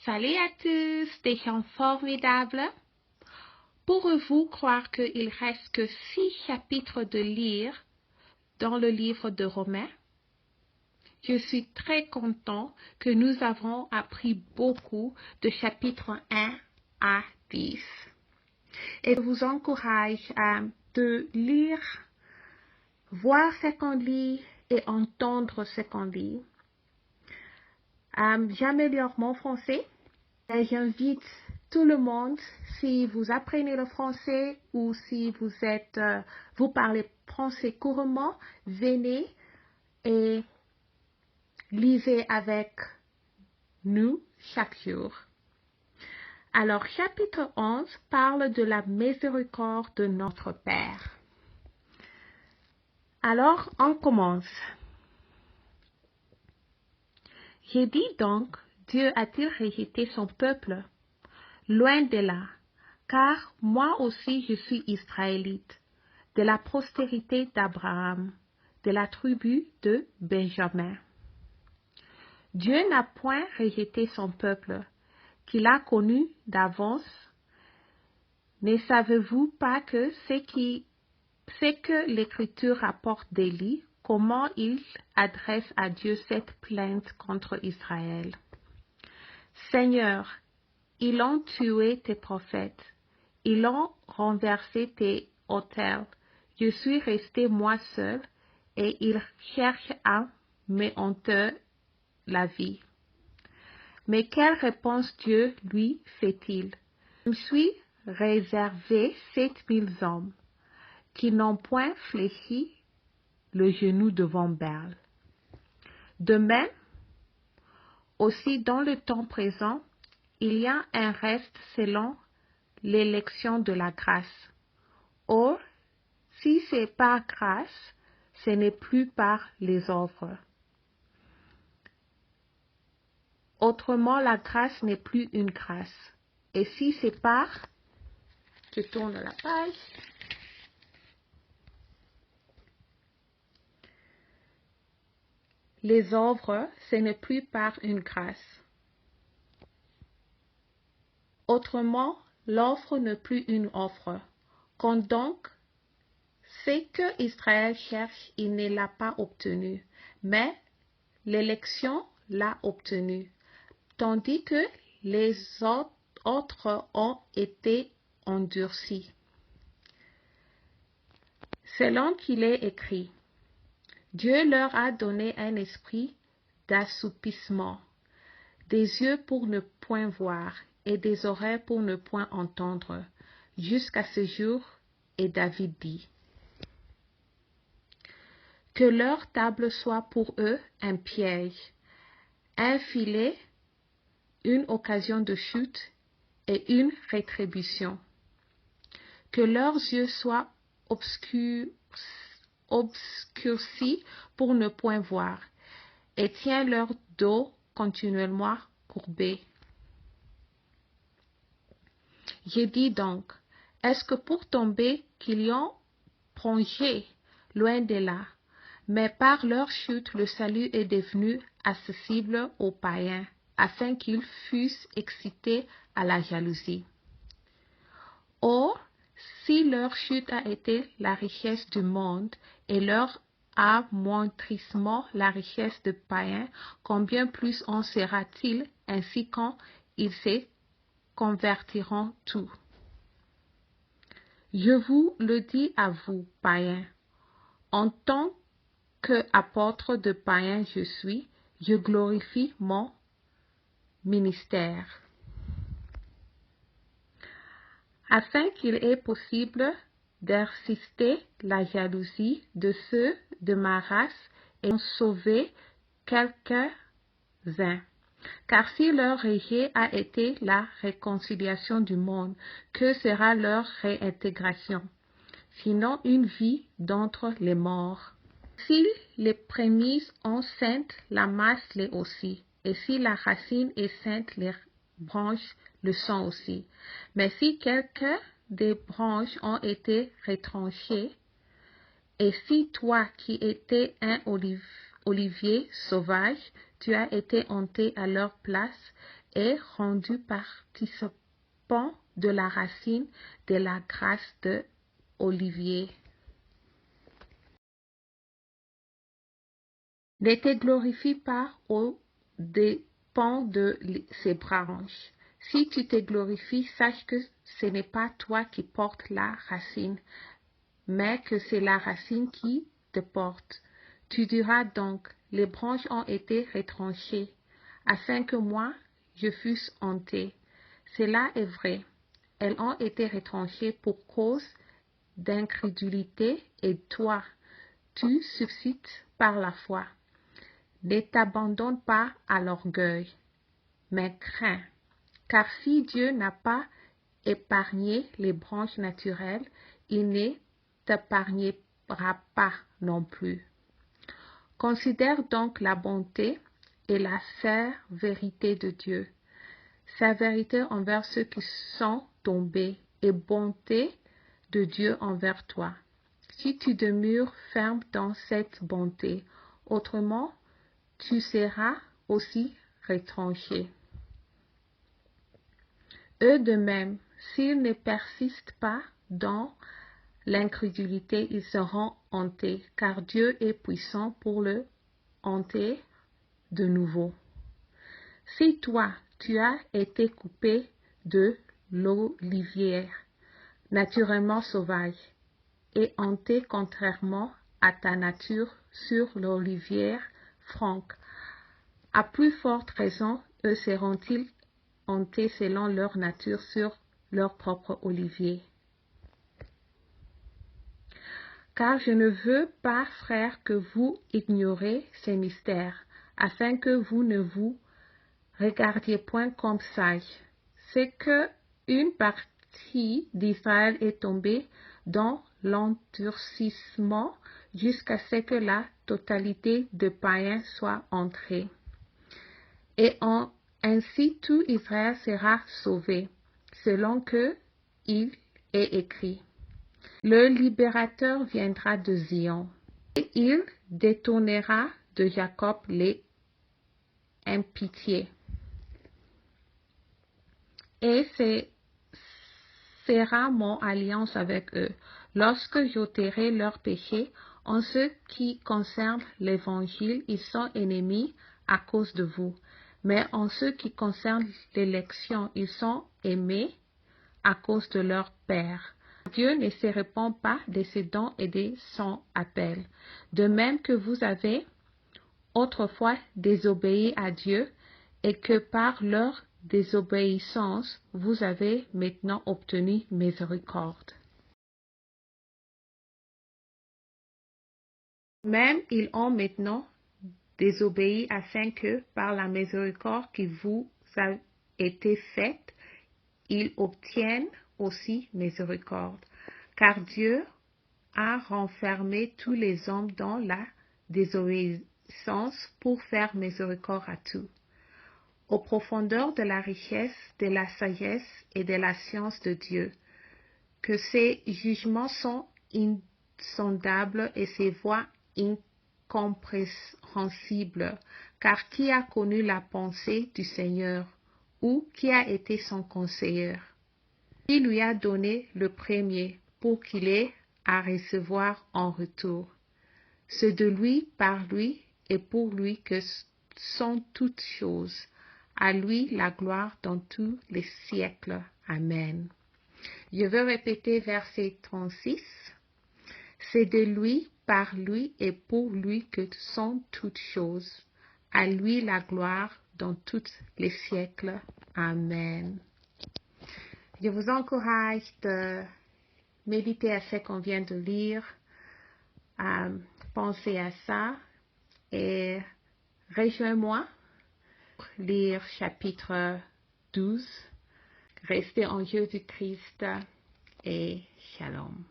Salut à tous, des gens formidables. Pourrez-vous croire qu'il reste que 6 chapitres de lire dans le livre de Romains? Je suis très content que nous avons appris beaucoup de chapitres 1 à 10. Et je vous encourage de lire, voir ce qu'on lit et entendre ce qu'on lit. J'améliore mon français et j'invite tout le monde, si vous apprenez le français ou si vous parlez français couramment, venez et lisez avec nous chaque jour. Alors, chapitre 11 parle de la miséricorde de notre Père. Alors, on commence. J'ai dit donc, Dieu a-t-il rejeté son peuple? Loin de là, car moi aussi je suis israélite, de la postérité d'Abraham, de la tribu de Benjamin. Dieu n'a point rejeté son peuple, qu'il a connu d'avance. Ne savez-vous pas que c'est que l'Écriture rapporte d'Élie, comment il adresse à Dieu cette plainte contre Israël? Seigneur, ils ont tué tes prophètes, ils ont renversé tes autels. Je suis resté moi seul, et ils cherchent à m'ôter la vie. Mais quelle réponse Dieu lui fait-il? Je me suis réservé 7000 hommes qui n'ont point fléchi le genou devant Baal. De même, aussi dans le temps présent, il y a un reste selon l'élection de la grâce. Or, si c'est par grâce, ce n'est plus par les œuvres. Autrement, la grâce n'est plus une grâce. Et si c'est par, je tourne la page, les œuvres, ce n'est plus par une grâce. Autrement, l'offre n'est plus une offre. Quand donc, ce que Israël cherche, il ne l'a pas obtenu, mais l'élection l'a obtenu, tandis que les autres ont été endurcis. Selon qu'il est écrit, Dieu leur a donné un esprit d'assoupissement, des yeux pour ne point voir et des oreilles pour ne point entendre, jusqu'à ce jour, et David dit, que leur table soit pour eux un piège, un filet, une occasion de chute et une rétribution. Que leurs yeux soient obscurcis pour ne point voir, et tiens leur dos continuellement courbé. J'ai dit donc, est-ce que pour tomber qu'ils y ont plongé loin de là, mais par leur chute le salut est devenu accessible aux païens, afin qu'ils fussent excités à la jalousie. Or, si leur chute a été la richesse du monde et leur amoindrissement la richesse des païens, combien plus en sera-t-il ainsi quand ils se convertiront tous? Je vous le dis à vous, païens, en tant qu'apôtre de païens je suis, je glorifie mon ministère, afin qu'il est possible d'exercer la jalousie de ceux de ma race et en sauver quelques-uns. Car si leur rejet a été la réconciliation du monde, que sera leur réintégration? Sinon une vie d'entre les morts. Si les prémices ont saintes, la masse l'est aussi. Et si la racine est sainte, les branches le sont aussi. Mais si quelques des branches ont été retranchées, et si toi qui étais un olivier sauvage, tu as été hanté à leur place, est rendu participant de la racine de la grâce de Olivier. Ne te glorifie pas aux dépens de ses branches. Si tu te glorifies, sache que ce n'est pas toi qui portes la racine, mais que c'est la racine qui te porte. Tu diras donc, les branches ont été retranchées, afin que moi, je fusse hanté. Cela est vrai. Elles ont été retranchées pour cause d'incrédulité, et toi, tu subsistes par la foi. Ne t'abandonne pas à l'orgueil, mais crains, car si Dieu n'a pas épargné les branches naturelles, il ne t'épargnera pas non plus. Considère donc la bonté et la vérité de Dieu, sa vérité envers ceux qui sont tombés et bonté de Dieu envers toi. Si tu demeures ferme dans cette bonté, autrement, tu seras aussi retranché. Eux de même, s'ils ne persistent pas dans l'incrédulité, ils seront hantés, car Dieu est puissant pour le hanter de nouveau. Si toi, tu as été coupé de l'olivière, naturellement sauvage, et hanté contrairement à ta nature sur l'olivière franque, à plus forte raison, eux seront-ils hantés selon leur nature sur leur propre olivier. Car je ne veux pas, frères, que vous ignorez ces mystères, afin que vous ne vous regardiez point comme sages. C'est que une partie d'Israël est tombée dans l'endurcissement jusqu'à ce que la totalité de païens soit entrée. Et ainsi tout Israël sera sauvé, selon que il est écrit. Le libérateur viendra de Zion, et il détournera de Jacob les impitiés. Et sera mon alliance avec eux, lorsque j'ôterai leurs péchés. En ce qui concerne l'Évangile, ils sont ennemis à cause de vous. Mais en ce qui concerne l'élection, ils sont aimés à cause de leur Père. Dieu ne se répand pas de ses dons et de son appel. De même que vous avez autrefois désobéi à Dieu et que par leur désobéissance, vous avez maintenant obtenu miséricorde. Même ils ont maintenant désobéi afin que, par la miséricorde qui vous a été faite, ils obtiennent aussi miséricorde. Car Dieu a renfermé tous les hommes dans la désobéissance pour faire miséricorde à tous. Aux profondeurs de la richesse, de la sagesse et de la science de Dieu, que ses jugements sont insondables et ses voies incompréhensibles, car qui a connu la pensée du Seigneur, ou qui a été son conseiller? Qui lui a donné le premier pour qu'il ait à recevoir en retour? C'est de lui, par lui et pour lui que sont toutes choses. À lui la gloire dans tous les siècles. Amen. Je vais répéter verset 36. C'est de lui, par lui et pour lui que sont toutes choses. À lui la gloire dans tous les siècles. Amen. Je vous encourage de méditer à ce qu'on vient de lire, penser à ça et rejoins-moi pour lire chapitre 12. Restez en Jésus-Christ et shalom.